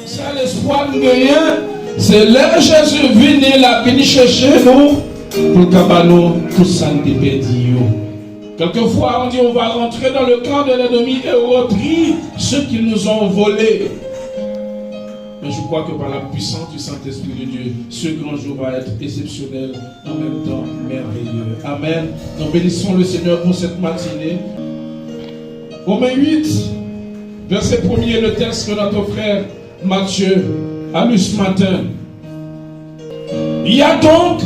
C'est l'espoir de rien. C'est là Jésus venu, il a venu chercher nous pour que nous tout ça nous perdu. Quelquefois, on dit on va rentrer dans le camp de l'ennemi et repris ceux qui nous ont volés. Mais je crois que par la puissance du Saint-Esprit de Dieu, ce grand jour va être exceptionnel, en même temps merveilleux. Amen. Nous bénissons le Seigneur pour cette matinée. Romains 8, verset 1er, le texte que notre frère Matthieu a lu ce matin. Il y a donc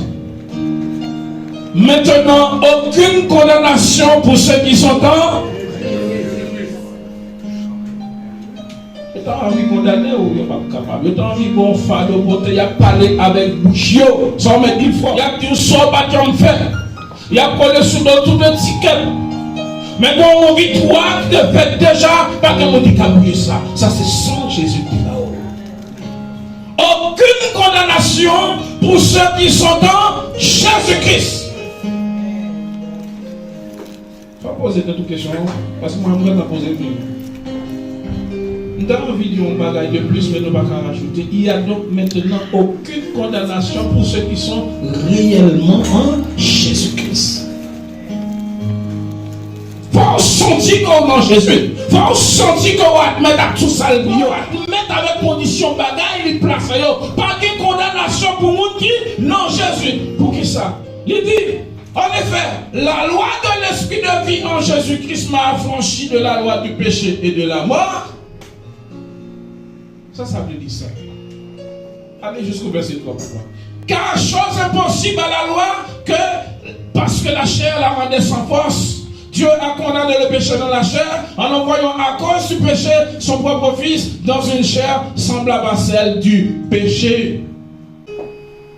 maintenant aucune condamnation pour ceux qui sont en... Tu as envie de condamner ou tu n'es pas capable? Tu as envie de bon fardeau pour te parler avec bouche. Sans mettre une fois. Il y a qui sort pas qui en fait. Il y a collé sous le tout de ticket. Mais bon, on vit toi qui te fait déjà pas que on dit qu'à bouger ça. Ça c'est sans Jésus-Christ là-haut. Aucune condamnation pour ceux qui sont en Jésus-Christ. Tu vas poser toutes questions parce que moi je vais te poser une. Nous avons envie de dire un bagage de plus, mais nous ne pouvons pas rajouter. Il n'y a donc maintenant aucune condamnation pour ceux qui sont réellement en Jésus-Christ. Il faut sentir qu'on est en Jésus. Il faut sentir qu'on va mettre tout ça, mettre avec condition bagage, il place. Pas de condamnation pour les gens qui non Jésus. Pour qui ça? Il dit, en effet, la loi de l'esprit de vie en Jésus-Christ m'a affranchi de la loi du péché et de la mort. Ça veut dire ça. Allez jusqu'au verset 3. Car chose impossible à la loi que, parce que la chair la rendait sans force, Dieu a condamné le péché dans la chair en envoyant à cause du péché son propre fils dans une chair semblable à celle du péché.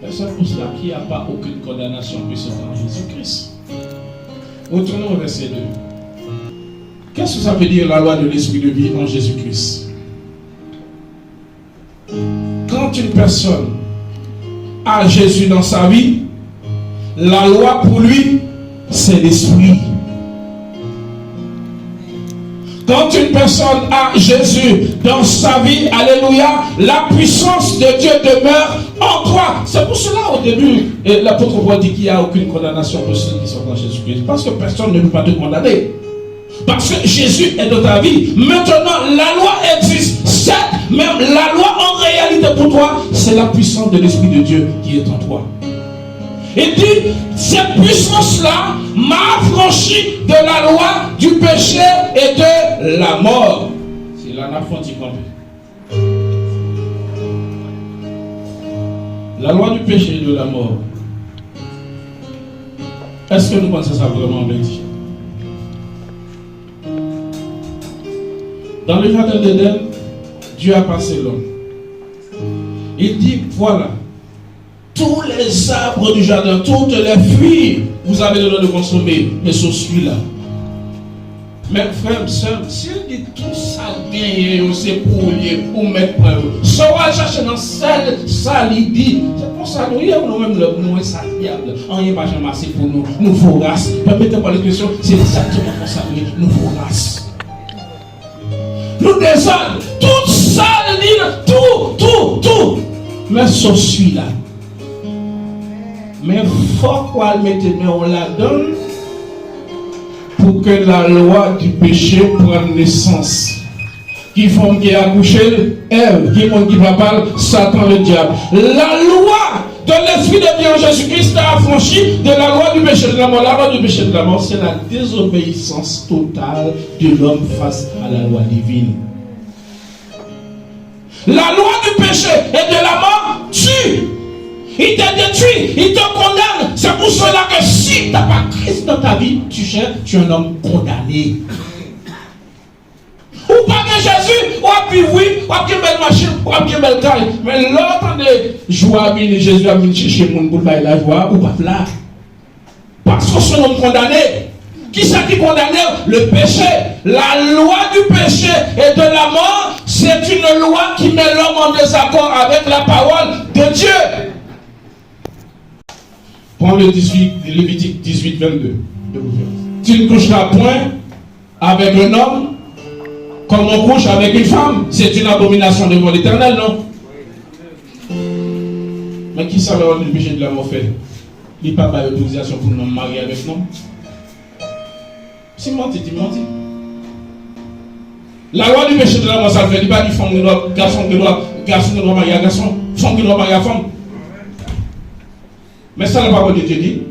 C'est pour cela qu'il n'y a pas aucune condamnation puissante en Jésus-Christ. Retournons au verset 2. Qu'est-ce que ça veut dire la loi de l'esprit de vie en Jésus-Christ? Quand une personne a Jésus dans sa vie, la loi pour lui, c'est l'esprit. Quand une personne a Jésus dans sa vie, alléluia, la puissance de Dieu demeure en toi. C'est pour cela au début, l'apôtre Paul dit qu'il n'y a aucune condamnation pour ceux qui sont dans Jésus-Christ. Parce que personne ne peut pas te condamner. Parce que Jésus est dans ta vie. Maintenant, la loi existe. Certes, même la loi en réalité pour toi, c'est la puissance de l'Esprit de Dieu qui est en toi. Il dit, cette puissance-là m'a affranchi de la loi du péché et de la mort. C'est la La loi du péché et de la mort. Est-ce que nous pensons ça vraiment bien dit? Dans le jardin d'Éden, Dieu a passé l'homme. Il dit, voilà, tous les arbres du jardin, toutes les fruits, vous avez le droit de consommer, mais sauf celui-là. Mais frère, sœur, s'il dit tout ça bien, c'est pour mettre pour eux. Ça va chercher dans celle, ça il dit. C'est pour ça que nous-mêmes, nous sommes diable. On n'est pas jamais assez pour nous, nous voraces. Permettez-moi l'expression, c'est exactement pour ça que nous voraces. Nous descendons, tout ça, tout. Mais sauf celui-là. Mais il faut qu'on mette, mais on la donne pour que la loi du péché prenne naissance. Qui font qui a accouché, Ève, qui font qui va parler, Satan le diable. La loi de l'esprit de Dieu en Jésus-Christ a affranchi de la loi du péché de la mort. La loi du péché de la mort, c'est la désobéissance totale de l'homme face à la loi divine. La loi du péché et de la mort tue. Il te détruit, il te condamne. C'est pour cela que si tu n'as pas Christ dans ta vie, tu es un homme condamné. Ou pas que Jésus, ou à puis oui, ou à bien belle machine, ou à bien belle taille. Mais l'autre de joie, Jésus a mis chercher mon pour la joie, ou pas là. Parce que c'est un homme condamné. Qui c'est qui condamné? Le péché. La loi du péché et de la mort, c'est une loi qui met l'homme en désaccord avec la parole de Dieu. Prends le Lévitique 18, 22. Tu ne coucheras point avec un homme Comme on couche avec une femme, c'est une abomination devant l'Éternel, non? Mais qui ça le péché de l'amour fait? Il n'y a pas d'autorisation pour nous marier avec nous. Si menti, tu menti. La loi du péché de l'amour, ça fait, il n'y a pas de femme qui doit, garçon qui doit marier à garçon, femme qui doit marier à femme. Mais ça, la parole de Dieu dit,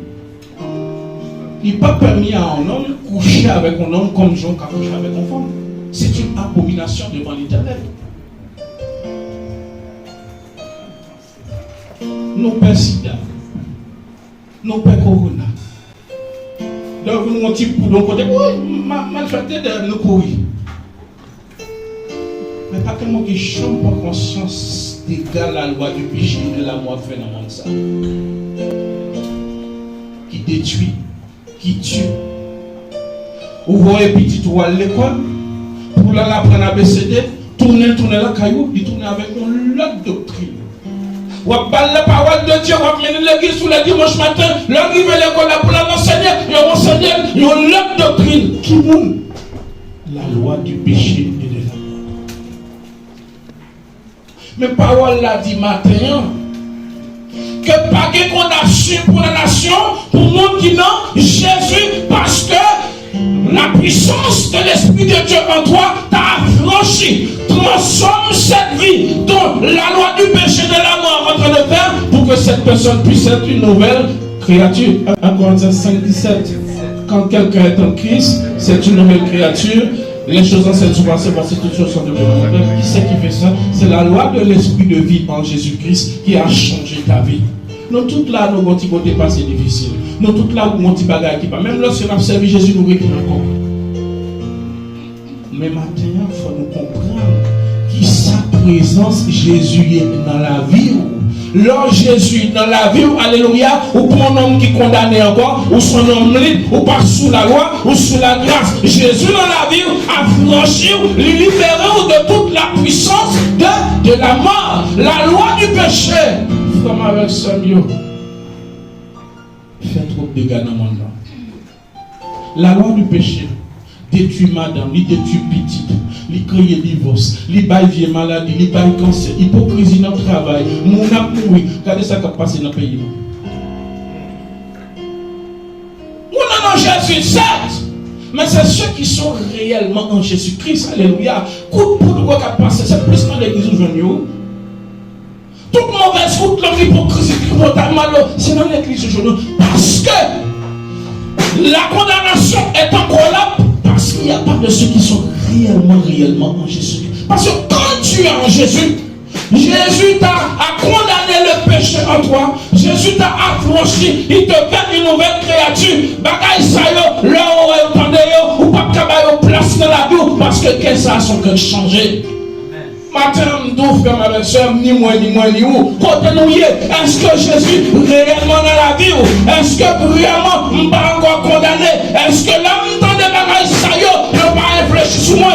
il n'est pas permis à un homme coucher avec un homme comme Jean a couché avec une femme. C'est une abomination devant l'Éternel. Nos pères sida, nos pères corona. Donc nous avons dit pour nos côtés, oui, mal fait de nous courir. Mais pas tellement qui chambre par conscience d'égale la loi du péché et de la mort fait dans le monde ça. Qui détruit, qui tue. Vous voyez petit ou à l'école, pour l'apprendre à BCD, tourner la caillou, il tourne avec une autre doctrine. Ou à la parole de Dieu, ou à mener l'église tous les dimanches matin, l'arrivée à l'école pour l'enseigner, il y a une autre doctrine. Qui moune? La loi du péché et de la mort. Mais parole l'a dit matin, que pas de condamnation pour la nation, pour le monde qui non, Jésus, parce que la puissance de l'Esprit de Dieu en toi t'a affranchi. Transforme cette vie dont la loi du péché de la mort en train de faire pour que cette personne puisse être une nouvelle créature. 1 Corinthiens 5, 17. Quand quelqu'un est en Christ, c'est une nouvelle créature. Les choses anciennes sont passées, voici toutes choses sont devenues. Qui c'est qui fait ça? C'est la loi de l'Esprit de vie en Jésus-Christ qui a changé ta vie. Nous toutes là, nous avons côté passé difficile. Nous toutes là, nous avons bagage qui pas. Même lorsque nous avons servi Jésus, nous reculons encore. Mais maintenant, il faut nous comprendre que sa présence, Jésus est dans la vie. Lors Jésus dans la vie, alléluia, ou pour un homme qui est condamné encore, ou son homme libre, ou pas sous la loi, ou sous la grâce. Jésus dans la vie a franchi, les libéré de toute la puissance de la mort, la loi du péché. Comme avec Samuel, fait trop de dégâts dans le monde. La loi du péché détruit madame, il détruit petite, il crée divorce, il baille vieille maladie, il baille cancer, hypocrisie dans le travail, mon amour. Regardez ça qui a passé dans le pays. On a en Jésus, certes, mais c'est ceux qui sont réellement en Jésus-Christ. Alléluia. Coup de poudre qui a passé, c'est plus dans l'église aujourd'hui. Toute mauvaise route, l'hypocrisie, c'est dans l'église aujourd'hui. Parce que la condamnation est encore là. Parce qu'il n'y a pas de ceux qui sont réellement en Jésus. Parce que quand tu es en Jésus, Jésus t'a condamné le péché en toi. Jésus t'a affranchi. Il te fait une nouvelle créature. Bagaille ça yo, là où entendez yo, ou pas qu'à place dans la vie. Parce que qu'est-ce que ça a son cœur changé. Matin, nous frères, ma soeur, ni moi, ni où. Côté nous y est, est-ce que Jésus réellement dans la vie? Est-ce que réellement, je ne suis pas encore condamné? Est-ce que là, je entends des bagages, ça y est, je ne vais pas réfléchir sur moi?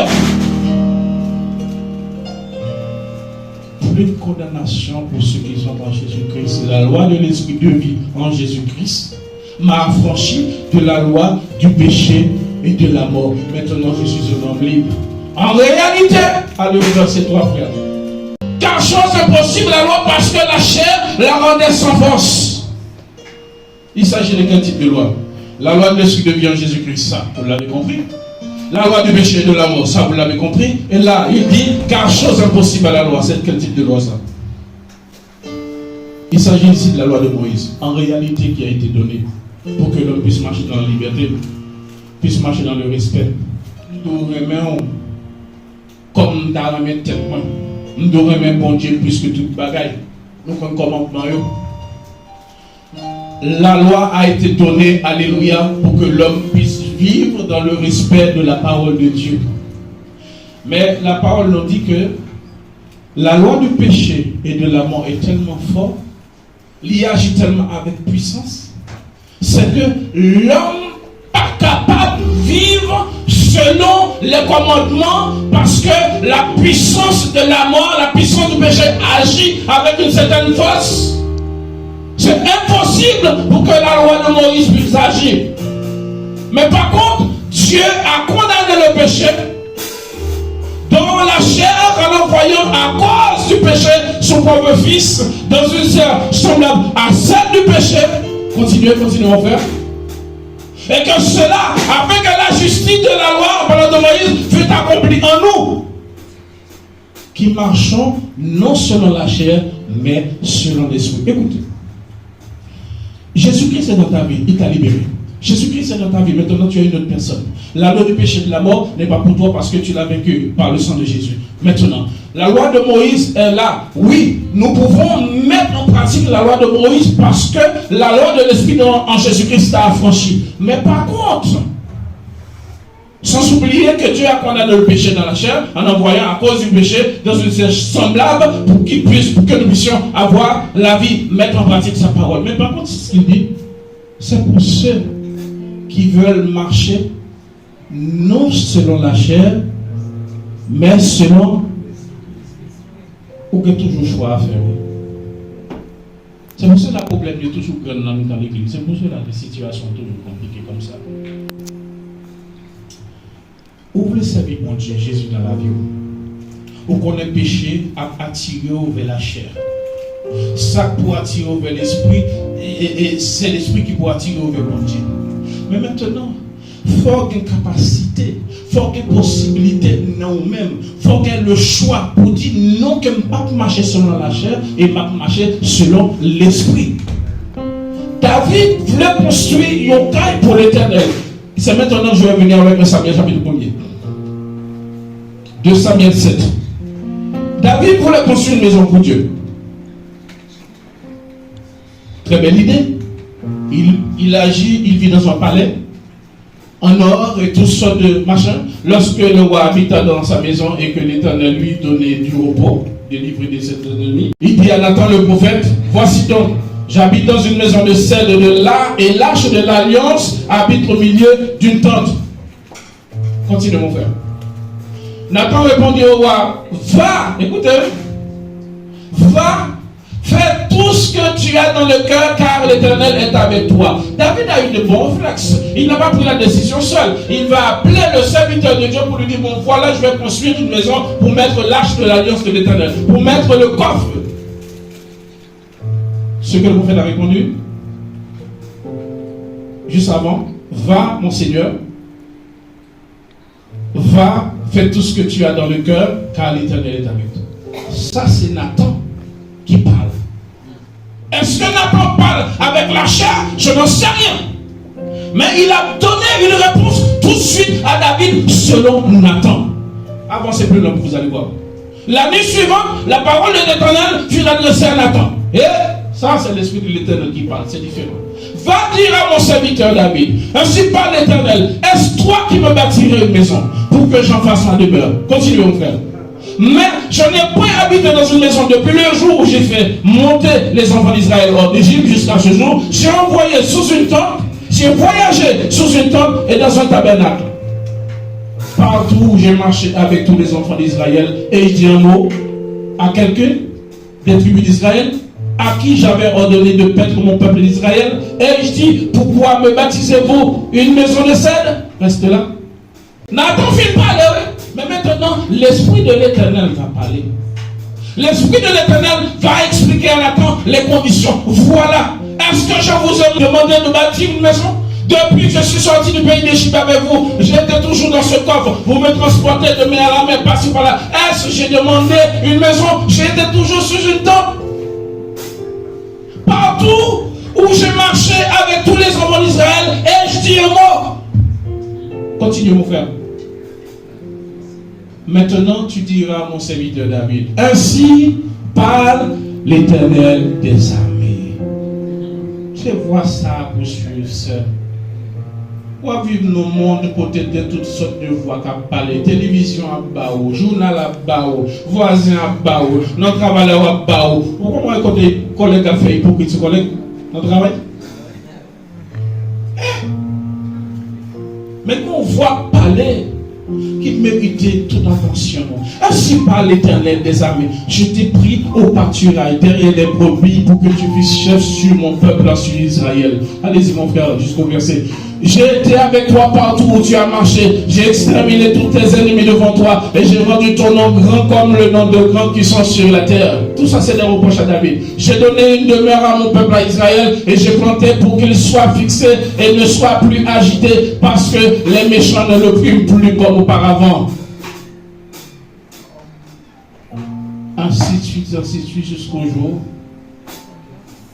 Plus de condamnation pour ceux qui sont en Jésus-Christ. La loi de l'esprit de vie en Jésus-Christ m'a affranchi de la loi du péché et de la mort. Maintenant, je suis un homme libre. En réalité, allez au verset 3, frère. Car chose impossible la loi parce que la chair la rendait sans force. Il s'agit de quel type de loi? La loi de l'esprit de vie en Jésus-Christ, ça, vous l'avez compris. La loi du péché et de la mort, ça, vous l'avez compris. Et là, il dit, car chose impossible à la loi, c'est quel type de loi ça? Il s'agit ici de la loi de Moïse, en réalité qui a été donnée pour que l'homme puisse marcher dans la liberté, puisse marcher dans le respect. Nous remettons comme dans la tête, nous devons remettre bon Dieu plus que toute bagaille. Nous avons un commandement. La loi a été donnée, alléluia, pour que l'homme puisse vivre dans le respect de la parole de Dieu. Mais la parole nous dit que la loi du péché et de la mort est tellement forte, il agit tellement avec puissance, c'est que l'homme n'est pas capable de vivre selon les commandements parce que la puissance de la mort, la puissance du péché agit avec une certaine force. C'est impossible pour que la loi de Moïse puisse agir. Mais par contre, Dieu a condamné le péché dans la chair en envoyant à cause du péché son propre fils dans une chair semblable à celle du péché. Continuez mon frère. Et que cela, afin que la justice de la loi pendant de Moïse fût accomplie en nous, qui marchons non selon la chair, mais selon l'esprit. Écoutez, Jésus-Christ est dans ta vie, il t'a libéré. Jésus-Christ est dans ta vie, maintenant tu as une autre personne. La loi du péché de la mort n'est pas pour toi parce que tu l'as vaincu par le sang de Jésus. Maintenant, la loi de Moïse est là. Oui, nous pouvons mettre en pratique la loi de Moïse parce que la loi de l'Esprit en Jésus-Christ t'a affranchi. Mais par contre, sans oublier que Dieu a condamné le péché dans la chair en envoyant à cause du péché dans une chair semblable pour que nous puissions avoir la vie, mettre en pratique sa parole. Mais par contre, ce qu'il dit, c'est pour ceux qui veulent marcher non selon la chair, mais selon ou que toujours choix à faire. C'est pour ça que le problème est toujours grand dans l'église. C'est pour ça que la situation est toujours compliquée comme ça. Où vous voulez servir mon Dieu, Jésus dans la vie? Où qu'on est péché à attirer vers la chair. Ça pour attirer vers l'esprit, et c'est l'esprit qui peut attirer vers mon Dieu. Mais maintenant, il faut qu'il y ait une capacité, il faut qu'il y ait une possibilité dans nous-mêmes, il faut qu'il y ait le choix pour dire non, que je ne peux pas marcher selon la chair et je ne peux pas marcher selon l'esprit. David voulait construire une caille pour l'Éternel. C'est maintenant que je vais venir avec le Samuel chapitre 1er. 2 Samuel 7. David voulait construire une maison pour Dieu. Très belle idée. Il agit, il vit dans son palais, en or et toutes sortes de machins. Lorsque le roi habita dans sa maison et que l'Éternel lui donnait du repos, délivré de ses ennemis, il dit à Nathan le prophète, voici donc, j'habite dans une maison de cèdre et l'arche de l'alliance habite au milieu d'une tente. Continue mon frère. Nathan répondit au roi, va, écoutez, va, fais tout ce que tu as dans le cœur car l'Éternel est avec toi. David a eu de bons réflexes. Il n'a pas pris la décision seul. Il va appeler le serviteur de Dieu pour lui dire, bon voilà, je vais construire une maison pour mettre l'arche de l'alliance de l'Éternel, pour mettre le coffre. Ce que le prophète a répondu, juste avant, va mon Seigneur, va, fais tout ce que tu as dans le cœur, car l'Éternel est avec toi. Ça c'est Nathan qui parle. Est-ce que Nathan parle avec la chair? Je n'en sais rien. Mais il a donné une réponse tout de suite à David selon Nathan. Avancez plus loin, vous allez voir. La nuit suivante, la parole de l'Éternel fut adressée à Nathan. Et ça, c'est l'Esprit de l'Éternel qui parle, c'est différent. Va dire à mon serviteur David, ainsi parle l'Éternel, est-ce toi qui me bâtirais une maison pour que j'en fasse ma demeure? Continuez mon frère. Mais je n'ai point habité dans une maison depuis le jour où j'ai fait monter les enfants d'Israël hors d'Égypte jusqu'à ce jour. J'ai envoyé sous une tente, j'ai voyagé sous une tente et dans un tabernacle. Partout où j'ai marché avec tous les enfants d'Israël, et il dit un mot à quelqu'un des tribus d'Israël à qui j'avais ordonné de paître mon peuple d'Israël. Et je dis, pourquoi me baptisez-vous une maison de cèdre? Reste là. Nathan fit parler. Mais maintenant, l'Esprit de l'Éternel va parler. L'Esprit de l'Éternel va expliquer à Nathan les conditions. Voilà. Est-ce que je vous ai demandé de bâtir une maison? Depuis que je suis sorti du pays d'Égypte avec vous, j'étais toujours dans ce coffre. Vous me transportez de main à la main, par-ci par-là. Est-ce que j'ai demandé une maison? J'étais toujours sous une tente. Partout où j'ai marché avec tous les enfants d'Israël, et je dis un mot. Continue mon frère. Maintenant tu diras à mon serviteur David, ainsi parle l'Éternel des armées. Je vois ça, monsieur, sœur. Pour vivre dans le monde, peut-être de toutes sortes de voix qui parlent, télévision à bao, journal à bao, voisin à bao, notre travail à bao. Pourquoi moi, côté collègue a fait hypocrite, collègue, notre travail? Mais quand on voit parler, qui méritait toute attention. Ainsi par l'Éternel des armées, je t'ai pris au pâturage derrière les brebis pour que tu puisses chef sur mon peuple, sur Israël. Allez-y mon frère, jusqu'au verset J'ai été avec toi partout où tu as marché. J'ai exterminé tous tes ennemis devant toi. Et j'ai rendu ton nom grand comme le nom de grands qui sont sur la terre. Tout ça, c'est des reproches à David. J'ai donné une demeure à mon peuple, à Israël. Et j'ai planté pour qu'il soit fixé et ne soit plus agité. Parce que les méchants ne l'oppriment plus comme auparavant. Ainsi de suite jusqu'au jour.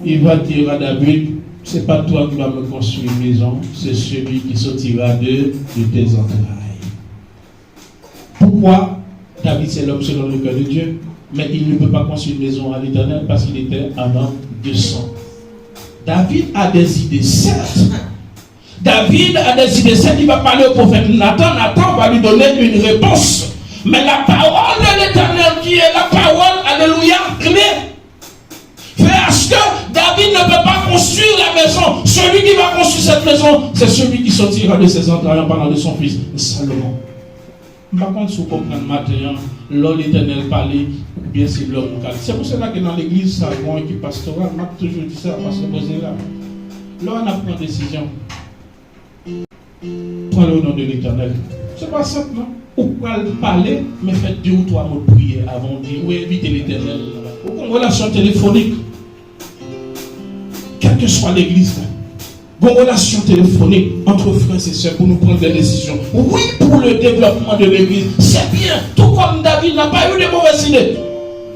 Il va dire à David, c'est pas toi qui vas me construire une maison, c'est celui qui sortira de tes entrailles. Pourquoi? David, c'est l'homme selon le cœur de Dieu, mais il ne peut pas construire une maison à l'Éternel parce qu'il était un homme de sang. David a des idées, certes. David a des idées, certes. Il va parler au prophète Nathan. Nathan va lui donner une réponse. Mais la parole de l'Éternel qui est la parole, alléluia, clé, fait à ce que David ne peut pas construire la maison. Celui qui va construire cette maison, c'est celui qui sortira de ses entrailles en parlant de son fils, Salomon. Par contre, si vous comprenez maintenant, l'homme l'Éternel parlait, ou bien c'est l'homme. C'est pour cela que dans l'église, ça a une équipe pastorale. Je m'ai toujours dit ça, parce que vous êtes là. Là, on a pris une décision. Prends le nom de l'Éternel. C'est pas simple, non? Ou pas parler, mais faites 2 ou 3 mots de prière avant de dire, oui, invitez l'Éternel. Ou une relation téléphonique. Quelle que soit l'église, une relation téléphonique entre frères et sœurs pour nous prendre des décisions. Oui, pour le développement de l'église, c'est bien. Tout comme David n'a pas eu de mauvaises idées.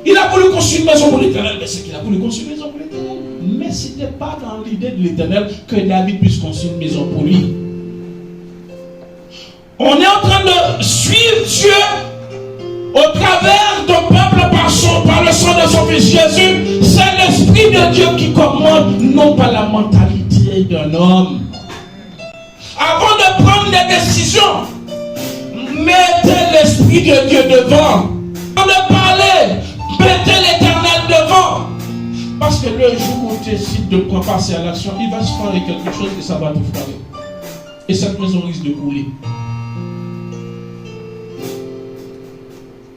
Il a voulu construire une maison pour l'Éternel, mais c'est qu'il a voulu construire une maison pour l'Éternel. Mais ce n'était pas dans l'idée de l'Éternel que David puisse construire une maison pour lui. On est en train de suivre Dieu au travers d'un peuple par le sang de son fils Jésus. C'est l'Esprit de Dieu qui commande, non pas la mentalité d'un homme. Avant de prendre des décisions, mettez l'Esprit de Dieu devant. Avant de parler, mettez l'Éternel devant. Parce que le jour où tu décides de passer à l'action, il va se faire quelque chose et ça va te frapper. Et cette maison risque de couler.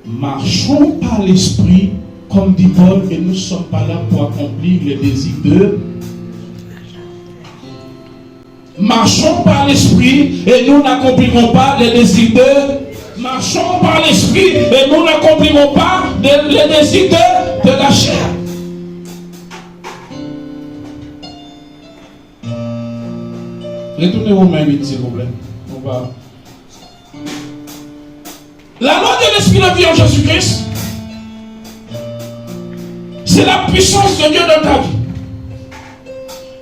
Marchons par l'esprit, comme dit Paul, et nous ne sommes pas là pour accomplir les désirs de. Marchons par l'esprit et nous n'accomplirons pas les désirs de. Marchons par l'esprit et nous n'accomplirons pas les désirs de la chair. Retournez aux mains 8, s'il vous plaît. On va. La loi de l'Esprit de vie en Jésus-Christ, c'est la puissance de Dieu dans ta vie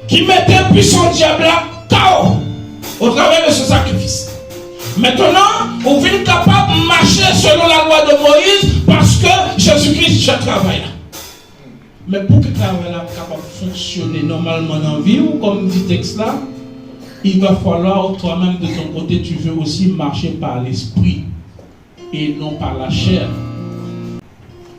qui mettait un puissant diable là, KO, au travers de ce sacrifice. Maintenant, on vient capable de marcher selon la loi de Moïse parce que Jésus-Christ je travaille là. Mais pour que le travail là capable de fonctionner normalement dans la vie, ou comme dit le texte là, il va falloir toi-même de ton côté, tu veux aussi marcher par l'esprit et non par la chair.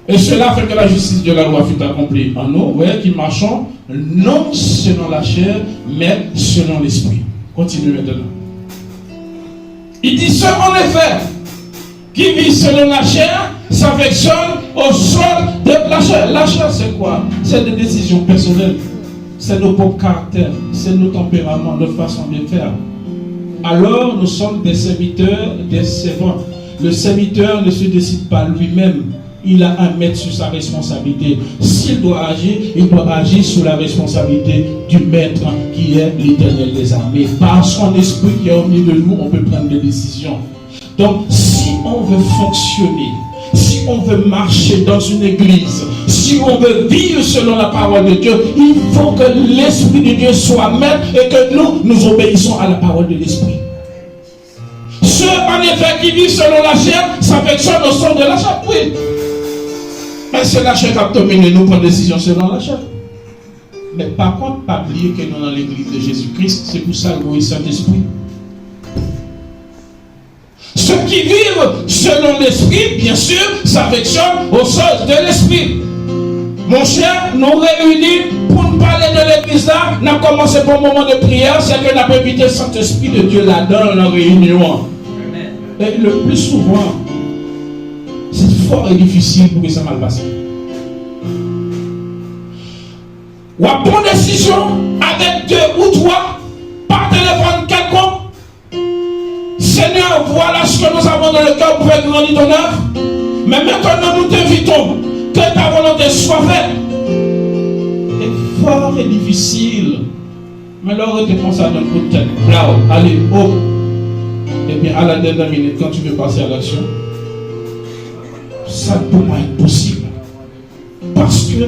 Et cela fait que la justice de la loi fut accomplie en nous, ouais, qui marchons non selon la chair, mais selon l'esprit. Continue maintenant. Il dit ceux en effet qui vivent selon la chair s'affectionnent au sol de la chair. La chair c'est quoi? C'est des décisions personnelles. C'est nos propres caractères, c'est nos tempéraments, notre façon de faire. Alors nous sommes des serviteurs, des servants. Le serviteur ne se décide pas lui-même. Il a un maître sur sa responsabilité. S'il doit agir, il doit agir sous la responsabilité du maître qui est l'Éternel des armées. Par son esprit qui est au milieu de nous, on peut prendre des décisions. Donc, si on veut fonctionner, si on veut marcher dans une église, si on veut vivre selon la parole de Dieu, il faut que l'Esprit de Dieu soit maître et que nous obéissons à la parole de l'Esprit. Ceux en effet qui vivent selon la chair s'affectionnent au son de la chair. Oui. Mais c'est la chair qui a dominé, nous prenons des décisions selon la chair. Mais par contre, pas oublier que nous dans l'église de Jésus-Christ, c'est pour ça que le Saint-Esprit. Ceux qui vivent selon l'esprit, bien sûr, s'affectionnent aux choses de l'esprit. Mon cher, nous réunis pour nous parler de l'église là. Nous avons commencé pour un moment de prière, c'est que nous avons invité le Saint-Esprit de Dieu là-dedans dans la réunion. Et le plus souvent, c'est fort et difficile pour que ça mal passe. Ou à prendre décision avec 2 ou 3 par téléphone quelconque. voilà ce que nous avons dans le cœur pour faire grandir ton œuvre. Mais maintenant, nous t'invitons que ta volonté soit faite. C'est fort et difficile. Mais là, on te pense à un coup de tête. Là, allez, haut. Et bien, à la dernière minute, quand tu veux passer à l'action, ça ne peut pas être possible. Parce que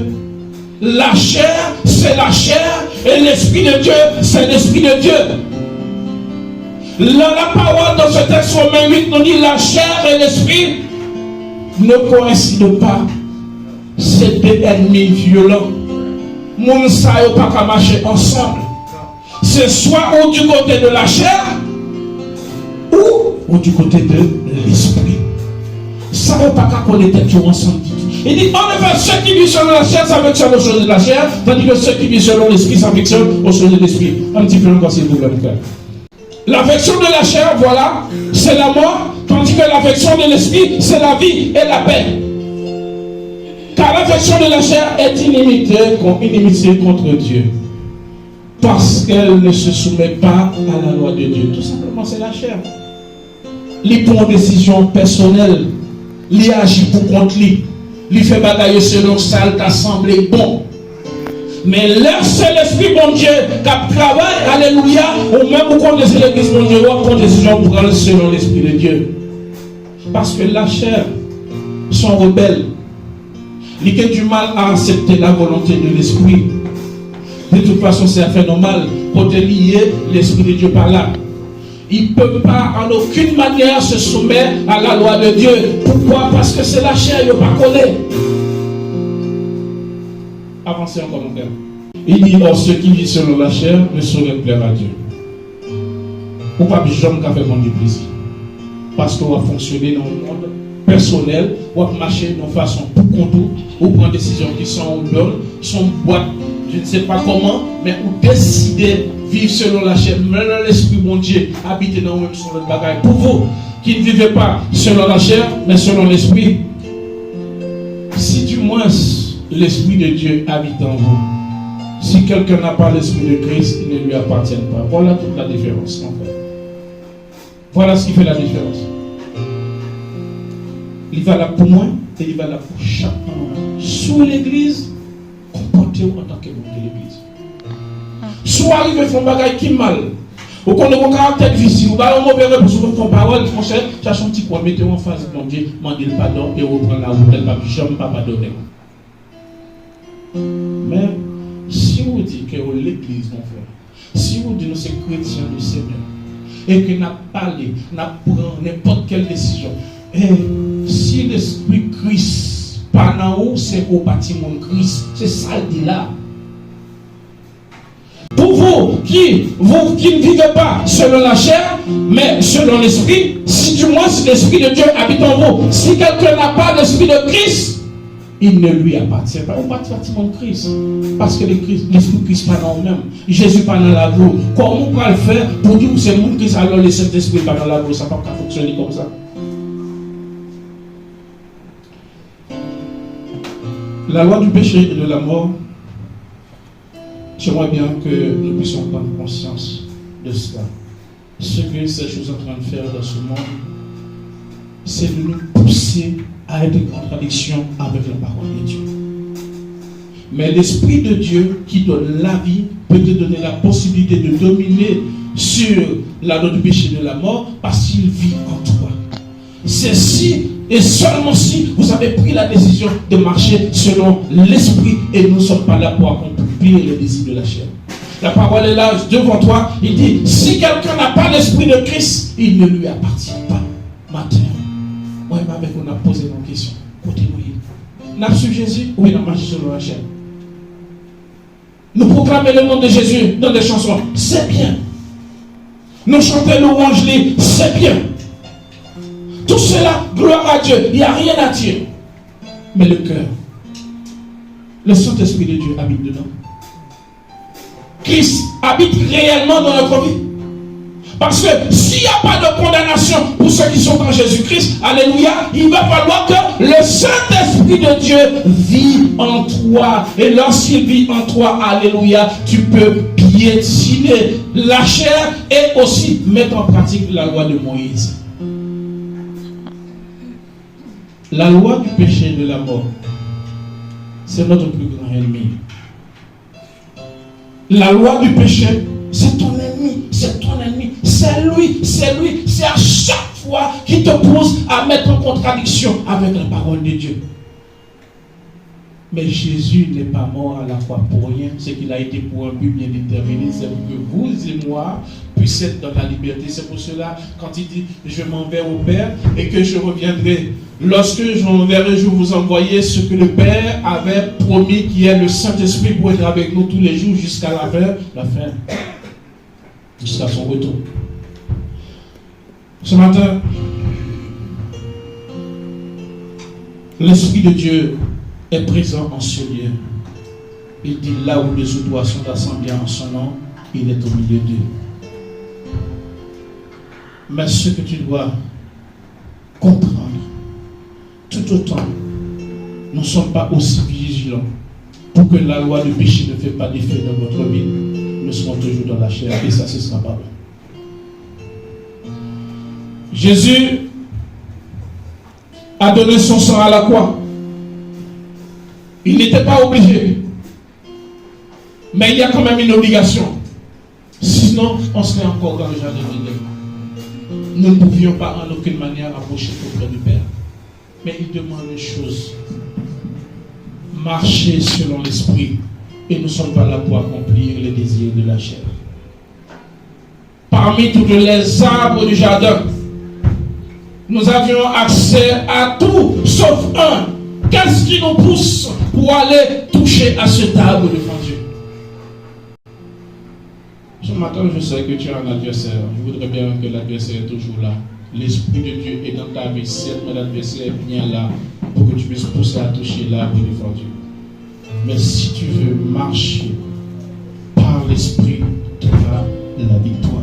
la chair, c'est la chair, et l'Esprit de Dieu, c'est l'Esprit de Dieu. La parole dans ce texte Romains 8 nous dit la chair et l'Esprit ne coïncident pas. C'est des ennemis violents. Moun sa yo pas qu'à marcher ensemble. C'est soit ou du côté de la chair ou du côté de l'Esprit. Ça ne veut pas qu'à coller tête ensemble. Il dit en effet, ceux qui vivent selon la chair, ça veut dire aux choses de la chair, tandis que ceux qui vivent selon l'Esprit, ça veut dire aux choses de l'Esprit. Un petit peu encore s'il vous plaît. L'affection de la chair, voilà, c'est la mort, tandis que l'affection de l'Esprit, c'est la vie et la paix. Car l'affection de la chair est inimité contre Dieu. Parce qu'elle ne se soumet pas à la loi de Dieu. Tout simplement, c'est la chair. Il prend une décision personnelle. Il agit pour contre lui. Il fait bagaille selon ça, il t'a semblé bon. Mais là, c'est l'Esprit, bon Dieu, qui travaille, alléluia, ou même vous connaissez l'église, bon Dieu, vous prenez des décisions pour aller selon l'Esprit de Dieu. Parce que la chair sont rebelles. Il a du mal à accepter la volonté de l'Esprit. De toute façon, c'est un fait normal. Pour te lier, l'Esprit de Dieu par là. Il ne peut pas en aucune manière se soumettre à la loi de Dieu. Pourquoi? Parce que c'est la chair, il ne peut pas coller. Avancez encore mon cœur. Il dit, or ceux qui vivent selon la chair ne sauraient plaire à Dieu. Ou pas jamais qu'à faire mon plaisir. Parce qu'on va fonctionner dans le monde personnel, on va marcher de façon pour contour, ou prendre des décisions qui sont bonnes, sont boîtes, je ne sais pas comment, mais ou décider vivre selon la chair, mais dans l'Esprit mon Dieu, habiter dans même sur le bagage. Pour vous qui ne vivez pas selon la chair, mais selon l'Esprit, si du moins l'Esprit de Dieu habite en vous, si quelqu'un n'a pas l'Esprit de Christ, il ne lui appartient pas. Voilà toute la différence en fait. Voilà ce qui fait la différence. Il va là pour moi et il va là pour chacun. Sous l'église, comportez-vous en tant que membre de l'église. Soit arrivé à faire un bagage qui mal, ou qu'on a un caractère difficile, ou bien on va pour souffrir ton parole, mon cher, cherche un petit point, mettez-vous en face de mon Dieu, demandez le pardon et reprendre la route, elle va jamais pas pardonner. Mais si vous dites que l'église, mon frère, si vous dites que c'est chrétien du Seigneur, et que n'a parlé, n'a pris n'importe quelle décision, et si l'Esprit Christ, pas dans où c'est au bâtiment Christ, c'est ça le dit là. Pour vous qui ne vivez pas selon la chair, mais selon l'Esprit, si du moins si l'Esprit de Dieu habite en vous, si quelqu'un n'a pas l'Esprit de Christ, il ne lui appartient pas. On partit bâtiment de Christ. Parce que l'Esprit de Christ pas dans nous-mêmes. Jésus pas dans la gloire. Comment on peut le faire pour dire que c'est monde qui alors le Saint-Esprit pas dans la gloire? Ça ne peut pas fonctionner comme ça. La loi du péché et de la mort, j'aimerais bien que nous puissions prendre conscience de cela. Ce que ces choses sont en train de faire dans ce monde, c'est de nous pousser à être en contradiction avec la parole de Dieu. Mais l'Esprit de Dieu qui donne la vie peut te donner la possibilité de dominer sur la loi du péché et de la mort parce qu'il vit en toi. C'est si et seulement si vous avez pris la décision de marcher selon l'Esprit et nous ne sommes pas là pour accomplir les désirs de la chair. La parole est là devant toi. Il dit, si quelqu'un n'a pas l'Esprit de Christ, il ne lui appartient pas. Matin, moi et ma mère, on a posé nos questions. Côté-nous. N'a su Jésus ou il a marché selon la chair? Nous proclamer le nom de Jésus dans des chansons, c'est bien. Nous chanter louange, c'est bien. Tout cela, gloire à Dieu, il n'y a rien à dire. Mais le cœur, le Saint-Esprit de Dieu habite dedans. Christ habite réellement dans notre vie. Parce que s'il n'y a pas de condamnation pour ceux qui sont en Jésus-Christ, alléluia, il va falloir que le Saint-Esprit de Dieu vit en toi. Et lorsqu'il vit en toi, alléluia, tu peux piétiner la chair et aussi mettre en pratique la loi de Moïse. La loi du péché et de la mort, c'est notre plus grand ennemi. La loi du péché, c'est ton ennemi, c'est ton ennemi, c'est lui, c'est à chaque fois qu'il te pousse à mettre en contradiction avec la parole de Dieu. Mais Jésus n'est pas mort à la croix pour rien, c'est qu'il a été pour un but bien déterminé, c'est pour que vous et moi puissions être dans la liberté. C'est pour cela, quand il dit je m'en vais au Père et que je reviendrai, lorsque je m'enverrai, je vous envoyer ce que le Père avait promis, qui est le Saint-Esprit, pour être avec nous tous les jours jusqu'à la fin, jusqu'à son retour. Ce matin, l'Esprit de Dieu est présent en ce lieu. Il dit là où les autres sont assemblés en son nom, il est au milieu d'eux. Mais ce que tu dois comprendre, tout autant, nous ne sommes pas aussi vigilants pour que la loi du péché ne fait pas d'effet dans votre vie. Nous serons toujours dans la chair et ça, ce sera pas bon. Jésus a donné son sang à la croix. Il n'était pas obligé. Mais il y a quand même une obligation. Sinon, on serait encore dans le jardin d'Éden. Nous ne pouvions pas en aucune manière approcher auprès du Père. Mais il demande une chose. Marcher selon l'Esprit. Et nous ne sommes pas là pour accomplir les désirs de la chair. Parmi tous les arbres du jardin, nous avions accès à tout, sauf un. Qu'est-ce qui nous pousse pour aller toucher à cet arbre devant Dieu? Ce matin, je sais que tu as un adversaire. Je voudrais bien que l'adversaire est toujours là. L'Esprit de Dieu est dans ta vie. Certes, l'adversaire est bien là pour que tu puisses pousser à toucher l'arbre devant Dieu. Mais si tu veux marcher par l'Esprit, tu auras la victoire.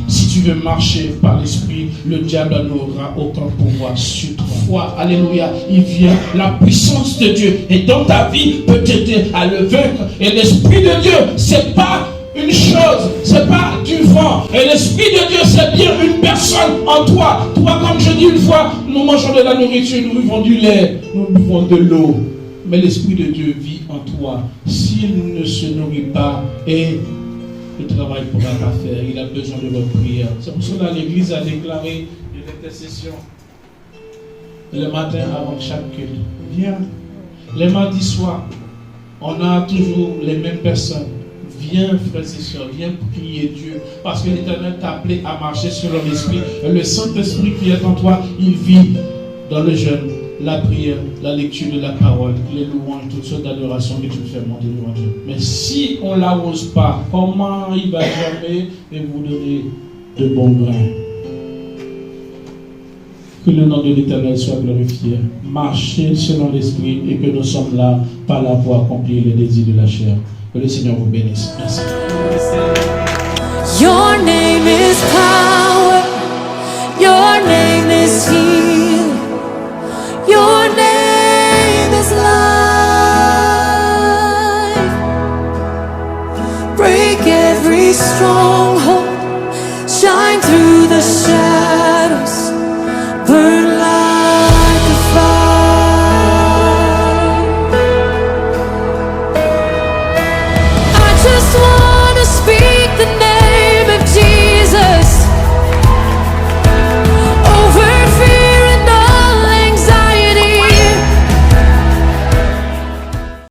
Si tu veux marcher par l'Esprit, le diable n'aura aucun pouvoir sur toi. Foi, alléluia, il vient. La puissance de Dieu et dans ta vie peut t'aider à le vaincre. Et l'Esprit de Dieu, c'est pas une chose, c'est pas du vent. Et l'Esprit de Dieu, c'est bien une personne en toi. Toi, comme je dis une fois, nous mangeons de la nourriture, nous buvons du lait, nous buvons de l'eau. Mais l'Esprit de Dieu vit en toi. S'il ne se nourrit pas, et le travail ne pourra pas faire, il a besoin de votre prière. C'est pour cela que l'Église a déclaré une intercession le matin avant chaque culte. Viens, les mardis soirs, on a toujours les mêmes personnes. Viens, frères et sœurs, viens prier Dieu. Parce que l'Éternel t'a appelé à marcher selon l'Esprit. Le Saint-Esprit qui est en toi, il vit dans le jeûne, la prière, la lecture de la parole, les louanges, toutes sortes d'adorations que tu fais monter devant Dieu. Mais si on ne l'arrose pas, comment il va jamais vous donner de bons grains? Que le nom de l'Éternel soit glorifié. Marchez selon l'Esprit et que nous sommes là, pas là pour accomplir les désirs de la chair. Que le Seigneur vous bénisse. Merci. Your name is power.